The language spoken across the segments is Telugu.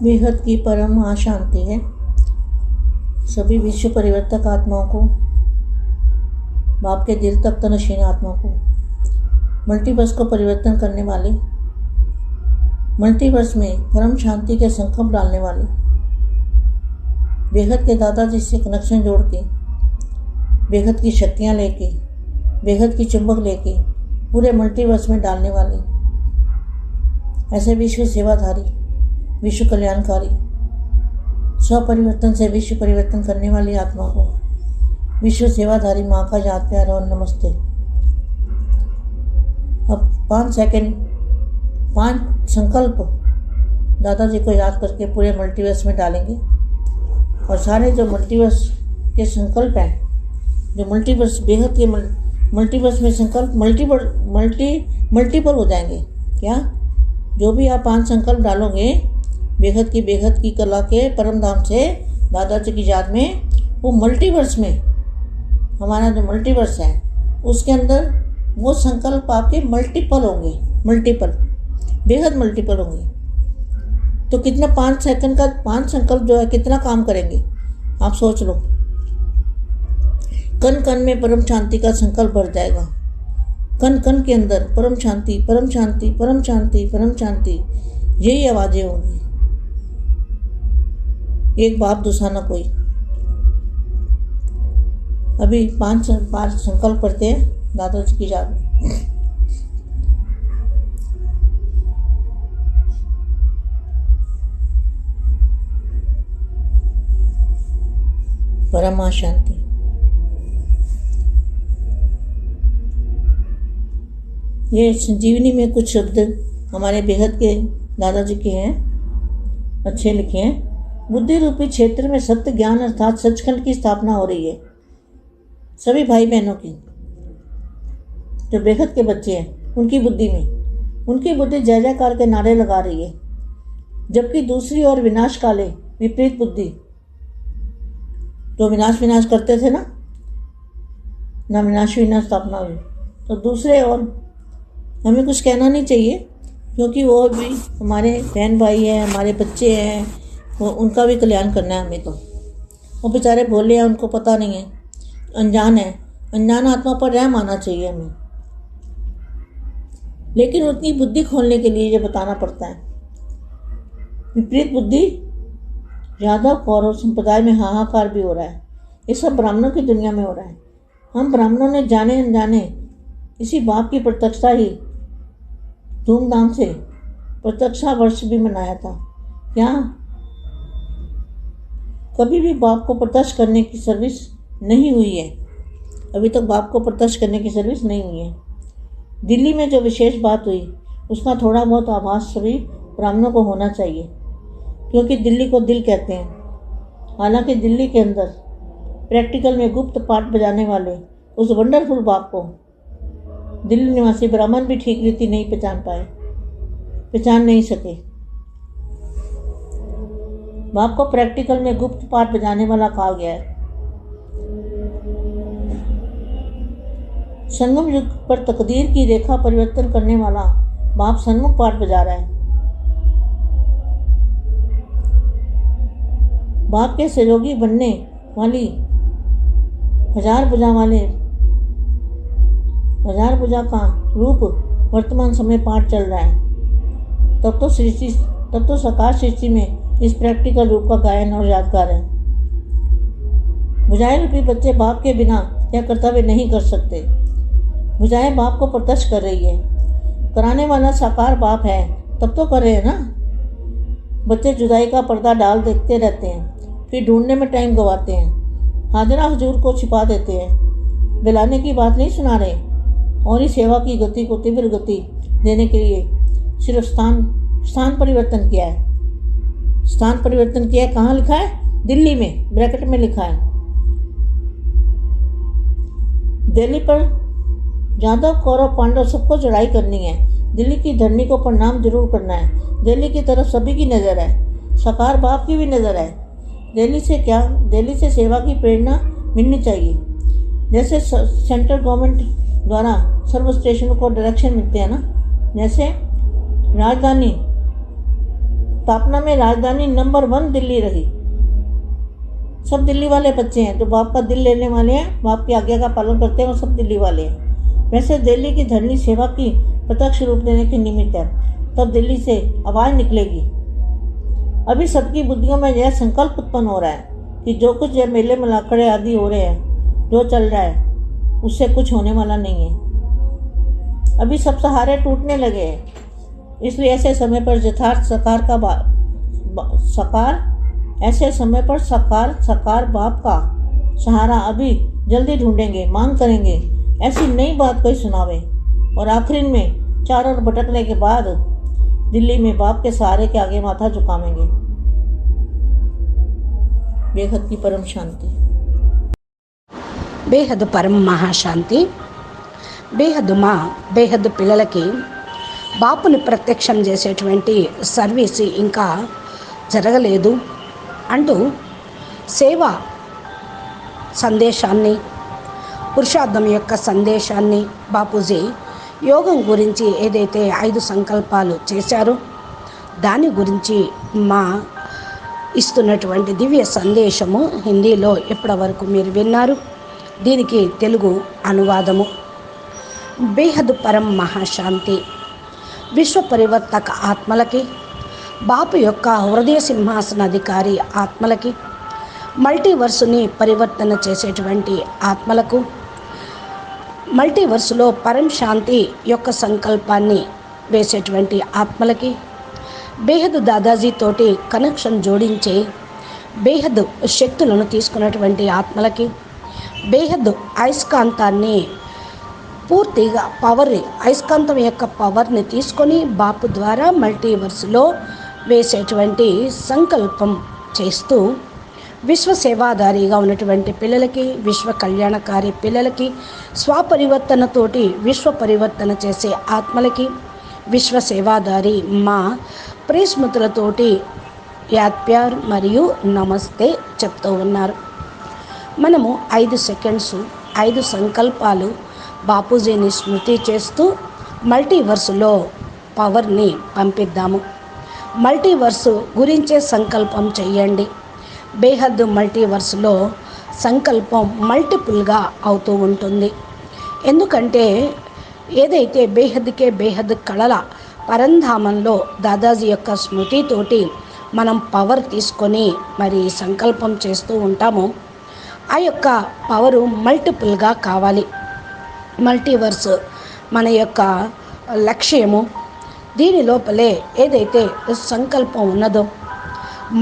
बेहद की परम महाशांति है। सभी विश्व परिवर्तक आत्माओं को, बाप के दिल तक तनशीन आत्मा को, मल्टीवर्स को परिवर्तन करने वाले, मल्टीवर्स में परम शांति के संकल्प डालने वाले, बेहद के दादाजी से कनेक्शन जोड़ के, बेहद की शक्तियाँ लेके, बेहद की चुंबक लेके पूरे मल्टीवर्स में डालने वाले ऐसे विश्व सेवाधारी, विश्व कल्याणकारी, स्वपरिवर्तन से विश्व परिवर्तन करने वाली आत्मा को विश्व सेवाधारी माँ का याद प्यार और नमस्ते। अब 5 सेकंड 5 संकल्प दादाजी को याद करके पूरे मल्टीवर्स में डालेंगे और सारे जो मल्टीवर्स के संकल्प हैं, जो मल्टीवर्स बेहद के मल्टीवर्स में संकल्प मल्टीपल हो जाएंगे। क्या जो भी आप 5 संकल्प डालोगे बेहद की कला के परम धाम से दादाजी की याद में, वो मल्टीवर्स में, हमारा जो मल्टीवर्स है उसके अंदर वो संकल्प आपके मल्टीपल होंगे, बेहद मल्टीपल होंगे। तो कितना 5 सेकंड का 5 संकल्प जो है कितना काम करेंगे आप सोच लो। कण कण में परम शांति का संकल्प भर जाएगा। कण कण के अंदर परम शांति, परम शांति, परम शांति, परम शांति, यही आवाजें होंगी। एक बाप दूसरा ना कोई। अभी 5 संकल्प पढ़ते हैं दादाजी की याद में। परम शांति। ये संजीवनी में कुछ शब्द हमारे बेहद के दादाजी के हैं, अच्छे लिखे हैं। बुद्धि रूपी क्षेत्र में सत्य ज्ञान अर्थात सचखंड की स्थापना हो रही है। सभी भाई बहनों की, जो बेहद के बच्चे हैं, उनकी बुद्धि जय जयकार के नारे लगा रही है। जबकि दूसरी ओर विनाश काले विपरीत बुद्धि, जो विनाश करते थे ना विनाश स्थापना हुई, तो दूसरे और हमें कुछ कहना नहीं चाहिए, क्योंकि वो भी हमारे बहन भाई हैं, हमारे बच्चे हैं, वो उनका भी कल्याण करना है हमें। तो वो बेचारे भोले हैं, उनको पता नहीं है, अनजान है, अनजान आत्मा पर रहम आना चाहिए हमें। लेकिन उतनी बुद्धि खोलने के लिए ये बताना पड़ता है। विपरीत बुद्धि यादव कौरव संप्रदाय में हाहाकार भी हो रहा है। ये सब ब्राह्मणों की दुनिया में हो रहा है। हम ब्राह्मणों ने जाने अनजाने इसी बाप की प्रत्यक्षता ही धूमधाम से प्रत्यक्षा वर्ष भी मनाया था। क्या कभी भी बाप को प्रत्यक्ष करने की सर्विस नहीं हुई है? अभी तक बाप को प्रत्यक्ष करने की सर्विस नहीं हुई है। दिल्ली में जो विशेष बात हुई उसका थोड़ा बहुत आभास सभी ब्राह्मणों को होना चाहिए, क्योंकि दिल्ली को दिल कहते हैं। हालांकि दिल्ली के अंदर प्रैक्टिकल में गुप्त पाठ बजाने वाले उस वंडरफुल बाप को दिल्ली निवासी ब्राह्मण भी ठीक रीति नहीं पहचान नहीं सके। बाप को प्रैक्टिकल में गुप्त पाठ बजाने वाला कहा गया है। संगम युग पर तकदीर की रेखा परिवर्तन करने वाला बाप सन्मुख पाठ बजा रहा है। बाप के सहयोगी बनने वाली हजार भुजा का रूप वर्तमान समय पाठ चल रहा है। तब तो साकार सृष्टि में इस प्रैक्टिकल रूप का गायन और यादगार है। भुजाएं रूपी बच्चे बाप के बिना यह कर्तव्य नहीं कर सकते। भुजाएं बाप को प्रत्यक्ष कर रही है। कराने वाला साकार बाप है, तब तो कर रहे हैं ना। बच्चे जुदाई का पर्दा डाल देखते रहते हैं, फिर ढूंढने में टाइम गवाते हैं। हाजरा हुजूर को छिपा देते हैं। दिलाने की बात नहीं सुना रहे, और इस सेवा की गति को तीव्र गति देने के लिए सिर्फ स्थान परिवर्तन किया है। स्थान परिवर्तन किया है। कहाँ लिखा है? दिल्ली में, ब्रैकेट में लिखा है। दिल्ली पर यादव कौरव पांडव सबको चढ़ाई करनी है। दिल्ली की धरनी को प्रणाम जरूर करना है। दिल्ली की तरफ सभी की नज़र है, साकार बाप की भी नज़र है। दिल्ली से सेवा की प्रेरणा मिलनी चाहिए। जैसे सेंट्रल गवर्नमेंट द्वारा सर्व स्टेशनों को डायरेक्शन मिलते हैं ना, जैसे राजधानी स्थापना में राजधानी नंबर 1 दिल्ली रही। सब दिल्ली वाले बच्चे हैं, जो बाप का दिल लेने वाले हैं, बाप की आज्ञा का पालन करते हैं, वो सब दिल्ली वाले हैं। वैसे दिल्ली की धरनी सेवा की प्रत्यक्ष रूप देने के निमित्त है, तब दिल्ली से आवाज़ निकलेगी। अभी सबकी बुद्धियों में यह संकल्प उत्पन्न हो रहा है कि जो कुछ यह मेले मलाखड़े आदि हो रहे हैं, जो चल रहा है, उससे कुछ होने वाला नहीं है। अभी सब सहारे टूटने लगे हैं। इसलिए ऐसे समय पर यथार्थ साकार बाप का सहारा अभी जल्दी ढूंढेंगे, मांग करेंगे। ऐसी नई बात कोई सुनावे और आखिरी में चारों ओर भटकने के बाद दिल्ली में बाप के सहारे के आगे माथा झुकावेंगे। बेहद की परम शांति। బేహద్ పరం మహాశాంతి. బేహద్ మా బేహద్ పిల్లలకి బాపుని ప్రత్యక్షం చేసేటువంటి సర్వీస్ ఇంకా జరగలేదు అంటూ సేవా సందేశాన్ని, పురుషార్థం యొక్క సందేశాన్ని, బాపూజీ యోగం గురించి ఏదైతే 5 సంకల్పాలు చేశారో దాని గురించి మా ఇస్తున్నటువంటి దివ్య సందేశము హిందీలో ఇప్పటి వరకు మీరు విన్నారు. దీనికి తెలుగు అనువాదము. బేహద్ పరం మహాశాంతి. విశ్వ పరివర్తక ఆత్మలకి, బాపు యొక్క హృదయ సింహాసనాధికారి ఆత్మలకి, మల్టీవర్సుని పరివర్తన చేసేటువంటి ఆత్మలకు, మల్టీవర్సులో పరం శాంతి యొక్క సంకల్పాన్ని వేసేటువంటి ఆత్మలకి, బేహద్ దాదాజీ తోటి కనెక్షన్ జోడించే బేహద్ శక్తులను తీసుకున్నటువంటి ఆత్మలకి, బేహద్ అయస్కాంతాన్ని పూర్తిగా అయస్కాంతం యొక్క పవర్ని తీసుకొని బాపు ద్వారా మల్టీవర్స్లో వేసేటువంటి సంకల్పం చేస్తూ విశ్వ సేవాదారిగా ఉన్నటువంటి పిల్లలకి, విశ్వ కళ్యాణకారి పిల్లలకి, స్వపరివర్తనతోటి విశ్వ పరివర్తన చేసే ఆత్మలకి, విశ్వ సేవాదారి మా ప్రేస్మృతులతోటి యాద్ ప్యార్ మరియు నమస్తే చెప్తూ ఉన్నారు. మనము 5 సెకండ్స్ 5 సంకల్పాలు బాపూజీని స్మృతి చేస్తూ మల్టీవర్సులో పవర్ని పంపిద్దాము. మల్టీవర్సు గురించే సంకల్పం చెయ్యండి. బేహద్ మల్టీవర్స్లో సంకల్పం మల్టిపుల్గా అవుతూ ఉంటుంది. ఎందుకంటే ఏదైతే బేహద్కే బేహద్ కళల పరంధామంలో దాదాజీ యొక్క స్మృతితోటి మనం పవర్ తీసుకొని మరి సంకల్పం చేస్తూ ఉంటామో ఆ యొక్క పవరు మల్టిపుల్గా కావాలి. మల్టీవర్స్ మన యొక్క లక్ష్యము. దీని లోపలే ఏదైతే సంకల్పం ఉన్నదో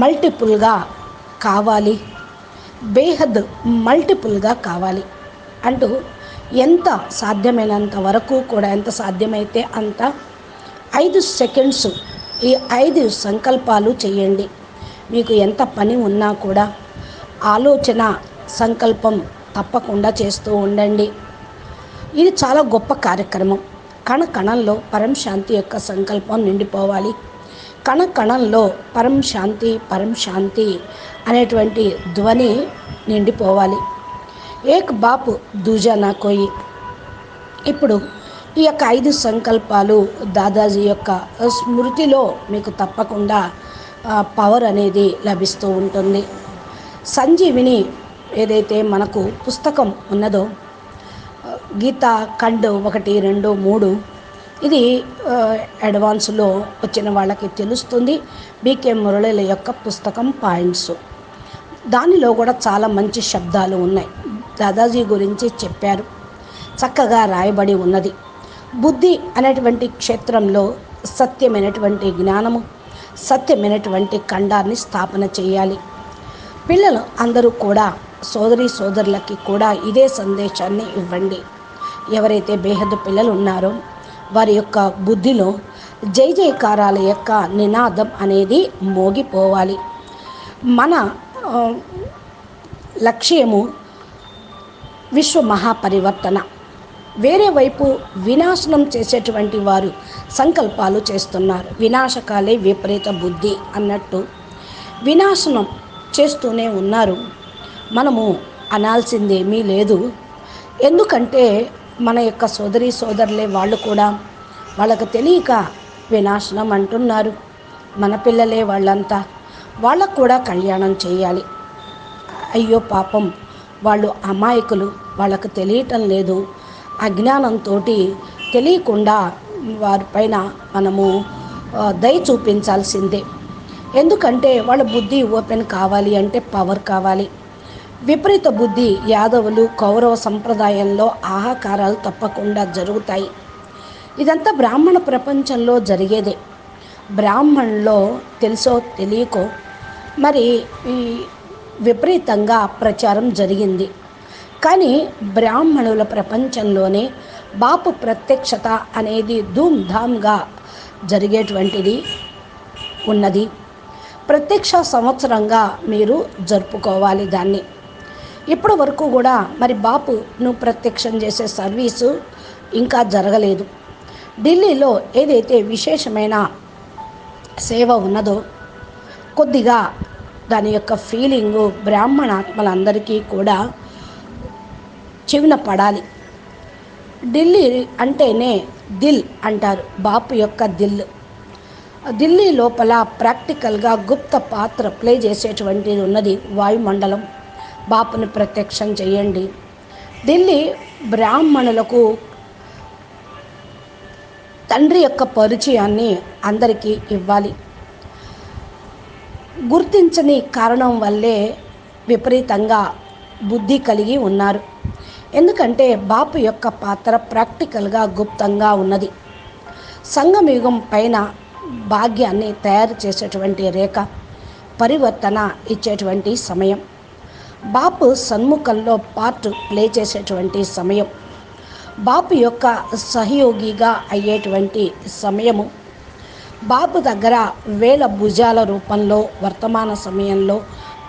మల్టిపుల్గా కావాలి, బేహద్ మల్టిపుల్గా కావాలి అంటూ ఎంత సాధ్యమైనంత వరకు కూడా, ఎంత సాధ్యమైతే అంత 5 సెకండ్స్ ఈ 5 సంకల్పాలు చేయండి. మీకు ఎంత పని ఉన్నా కూడా ఆలోచన సంకల్పం తప్పకుండా చేస్తూ ఉండండి. ఇది చాలా గొప్ప కార్యక్రమం. కణకణంలో పరం శాంతి యొక్క సంకల్పం నిండిపోవాలి. కణకణంలో పరం శాంతి అనేటువంటి ధ్వని నిండిపోవాలి. ఏక్ బాప్ దూజా నా కోయి. ఇప్పుడు ఈ యొక్క 5 సంకల్పాలు దాదాజీ యొక్క స్మృతిలో మీకు తప్పకుండా పవర్ అనేది లభిస్తూ ఉంటుంది. సంజీవిని ఏదైతే మనకు పుస్తకం ఉన్నదో గీతా ఖండ్ 1, 2, 3 ఇది అడ్వాన్స్లో వచ్చిన వాళ్ళకి తెలుస్తుంది. బీకే మురళీల యొక్క పుస్తకం పాయింట్స్, దానిలో కూడా చాలా మంచి శబ్దాలు ఉన్నాయి. దాదాజీ గురించి చెప్పారు, చక్కగా రాయబడి ఉన్నది. బుద్ధి అనేటువంటి క్షేత్రంలో సత్యమైనటువంటి జ్ఞానము, సత్యమైనటువంటి ఖండాన్ని స్థాపన చేయాలి. పిల్లలు అందరూ కూడా సోదరులకి కూడా ఇదే సందేశాన్ని ఇవ్వండి. ఎవరైతే బేహద్ పిల్లలు ఉన్నారో వారి యొక్క బుద్ధిలో జై జయకారాల యొక్క నినాదం అనేది మోగిపోవాలి. మన లక్ష్యము విశ్వ మహాపరివర్తన. వేరే వైపు వినాశనం చేసేటువంటి వారు సంకల్పాలు చేస్తున్నారు. వినాశకాలే విపరీత బుద్ధి అన్నట్టు వినాశనం చేస్తూనే ఉన్నారు. మనము అనాల్సిందేమీ లేదు. ఎందుకంటే మన యొక్క సోదరులే వాళ్ళు కూడా వాళ్ళకు తెలియక వినాశనం అంటున్నారు. మన పిల్లలే వాళ్ళంతా, వాళ్ళకు కూడా కళ్యాణం చేయాలి. అయ్యో పాపం, వాళ్ళు అమాయకులు, వాళ్ళకు తెలియటం లేదు. అజ్ఞానంతో తెలియకుండా వారిపైన మనము దయ చూపించాల్సిందే. ఎందుకంటే వాళ్ళ బుద్ధి ఓపెన్ కావాలి అంటే పవర్ కావాలి. విపరీత బుద్ధి యాదవులు కౌరవ సంప్రదాయంలో ఆహాకారాలు తప్పకుండా జరుగుతాయి. ఇదంతా బ్రాహ్మణ ప్రపంచంలో జరిగేదే. బ్రాహ్మణులో తెలుసో తెలియకో మరి ఈ విపరీతంగా ప్రచారం జరిగింది. కానీ బ్రాహ్మణుల ప్రపంచంలోనే బాపు ప్రత్యక్షత అనేది ధూమ్ధామ్గా జరిగేటువంటిది ఉన్నది. ప్రత్యక్ష సంవత్సరంగా మీరు జరుపుకోవాలి దాన్ని. ఇప్పటి వరకు కూడా మరి బాపును ప్రత్యక్షం చేసే సర్వీసు ఇంకా జరగలేదు. ఢిల్లీలో ఏదైతే విశేషమైన సేవ ఉన్నదో కొద్దిగా దాని యొక్క ఫీలింగు బ్రాహ్మణాత్మలందరికీ కూడా చెవిన పడాలి. ఢిల్లీ అంటేనే దిల్ అంటారు, బాపు యొక్క దిల్. ఢిల్లీ లోపల ప్రాక్టికల్గా గుప్త పాత్ర ప్లే చేసేటువంటిది ఉన్నది వాయుమండలం. బాపుని ప్రత్యక్షం చేయండి. ఢిల్లీ బ్రాహ్మణులకు తండ్రి యొక్క పరిచయాన్ని అందరికీ ఇవ్వాలి. గుర్తించని కారణం వల్లే విపరీతంగా బుద్ధి కలిగి ఉన్నారు. ఎందుకంటే బాపు యొక్క పాత్ర ప్రాక్టికల్గా గుప్తంగా ఉన్నది. సంగమయుగం పైన భాగ్యాన్ని తయారు చేసేటువంటి రేఖ, పరివర్తన ఇచ్చేటువంటి సమయం, బాపు సన్ముఖంలో పార్ట్ ప్లే చేసేటువంటి సమయం, బాపు యొక్క సహయోగిగా అయ్యేటువంటి సమయము, బాపు దగ్గర వేల భుజాల రూపంలో వర్తమాన సమయంలో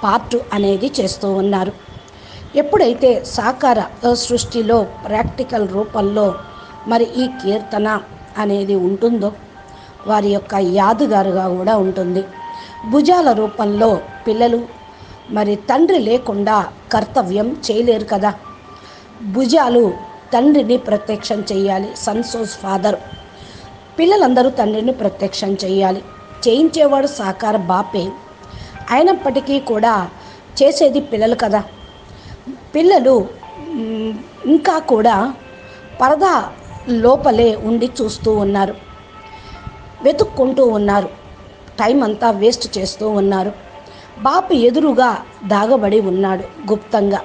పార్ట్ అనేది చేస్తూ ఉన్నారు. ఎప్పుడైతే సాకార సృష్టిలో ప్రాక్టికల్ రూపంలో మరి ఈ కీర్తన అనేది ఉంటుందో వారి యొక్క యాదుగారుగా కూడా ఉంటుంది. భుజాల రూపంలో పిల్లలు మరి తండ్రి లేకుండా కర్తవ్యం చేయలేరు కదా. భుజాలు తండ్రిని ప్రత్యక్షం చేయాలి. సన్సోస్ ఫాదర్. పిల్లలందరూ తండ్రిని ప్రత్యక్షం చేయాలి. చేయించేవాడు సాకార బాపే అయినప్పటికీ కూడా చేసేది పిల్లలు కదా. పిల్లలు ఇంకా కూడా పరదా లోపలే ఉండి చూస్తూ ఉన్నారు, వెతుక్కుంటూ ఉన్నారు, టైం అంతా వేస్ట్ చేస్తూ ఉన్నారు. బాపు ఎదురుగా దాగబడి ఉన్నాడు గుప్తంగా.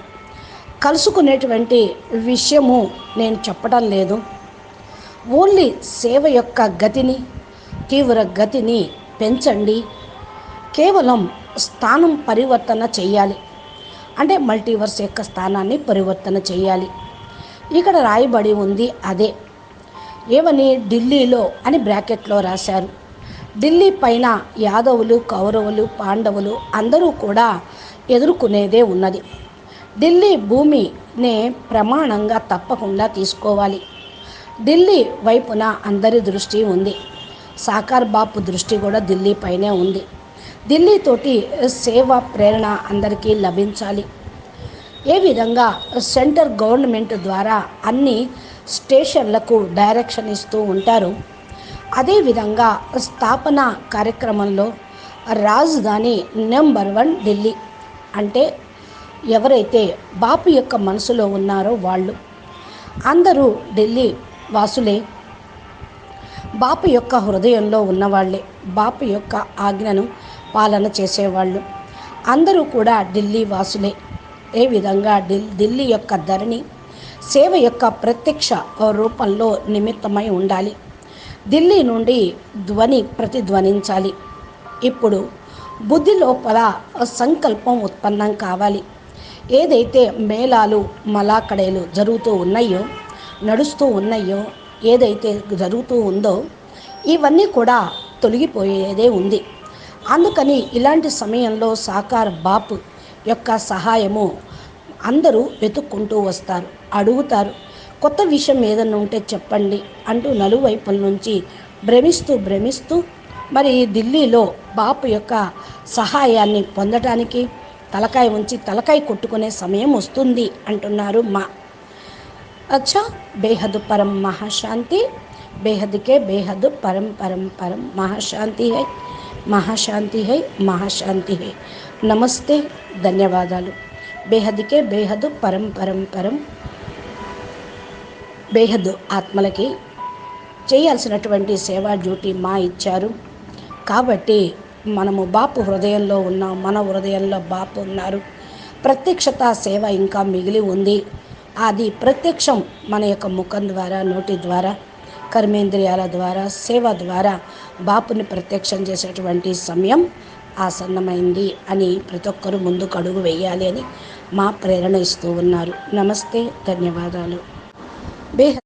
కలుసుకునేటువంటి విషయము నేను చెప్పడం లేదు. ఓన్లీ సేవ యొక్క గతిని, తీవ్ర గతిని పెంచండి. కేవలం స్థానం పరివర్తన చేయాలి అంటే మల్టీవర్స్ యొక్క స్థానాన్ని పరివర్తన చేయాలి. ఇక్కడ రాయబడి ఉంది అదే. ఏమని? ఢిల్లీలో అని బ్రాకెట్లో రాశారు. ఢిల్లీ పైన యాదవులు కౌరవులు పాండవులు అందరూ కూడా ఎదుర్కొనేదే ఉన్నది. ఢిల్లీ భూమినే ప్రమాణంగా తప్పకుండా తీసుకోవాలి. ఢిల్లీ వైపున అందరి దృష్టి ఉంది. సాకార్ బాపు దృష్టి కూడా ఢిల్లీ పైనే ఉంది. ఢిల్లీతోటి సేవ ప్రేరణ అందరికీ లభించాలి. ఏ విధంగా సెంటర్ గవర్నమెంట్ ద్వారా అన్ని స్టేషన్లకు డైరెక్షన్ ఇస్తూ ఉంటారు, అదేవిధంగా స్థాపన కార్యక్రమంలో రాజధాని నెంబర్ 1 ఢిల్లీ అంటే ఎవరైతే బాపు యొక్క మనసులో ఉన్నారో వాళ్ళు అందరూ ఢిల్లీ వాసులే, బాపు యొక్క హృదయంలో ఉన్నవాళ్ళే, బాపు యొక్క ఆజ్ఞను పాలన చేసేవాళ్ళు అందరూ కూడా ఢిల్లీ వాసులే. ఏ విధంగా ఢిల్లీ యొక్క ధరణి సేవ యొక్క ప్రత్యక్ష రూపంలో నిమిత్తమై ఉండాలి. ఢిల్లీ నుండి ధ్వని ప్రతిధ్వనించాలి. ఇప్పుడు బుద్ధి లోపల సంకల్పం ఉత్పన్నం కావాలి. ఏదైతే మేళాలు మలాకడేలు జరుగుతూ ఉన్నాయో, నడుస్తూ ఉన్నాయో, ఏదైతే జరుగుతూ ఉందో ఇవన్నీ కూడా తొలగిపోయేదే ఉంది. అందుకని ఇలాంటి సమయంలో సాకార్ బాపు యొక్క సహాయము అందరూ వెతుక్కుంటూ వస్తారు, అడుగుతారు. కొత్త విషయం ఏదన్నా ఉంటే చెప్పండి అంటూ నలువైపుల నుంచి భ్రమిస్తూ మరి ఢిల్లీలో బాపు యొక్క సహాయాన్ని పొందటానికి తలకాయ ఉంచి తలకాయ కొట్టుకునే సమయం వస్తుంది అంటున్నారు మా. अच्छा, बेहद परम महाशांति, बेहद के बेहद परम परम परम महाशांति है. మహాశాంతి హై, మహాశాంతి హై. నమస్తే, ధన్యవాదాలు. బేహద్కే బేహద్ పరం పరం పరం. బేహద్ ఆత్మలకి చేయాల్సినటువంటి సేవా డ్యూటీ మా ఇచ్చారు కాబట్టి మనము బాపు హృదయంలో ఉన్నాం, మన హృదయంలో బాపు ఉన్నారు. ప్రత్యక్షత సేవ ఇంకా మిగిలి ఉంది. అది ప్రత్యక్షం మన యొక్క ముఖం ద్వారా, నోటి ద్వారా, కర్మేంద్రియాల ద్వారా, సేవ ద్వారా బాపుని ప్రత్యక్షం చేసేటువంటి సమయం ఆసన్నమైంది అని ప్రతి ఒక్కరూ ముందుకు అడుగు వేయాలి అని మా ప్రేరణ ఇస్తూ ఉన్నారు. నమస్తే, ధన్యవాదాలు. బేహద్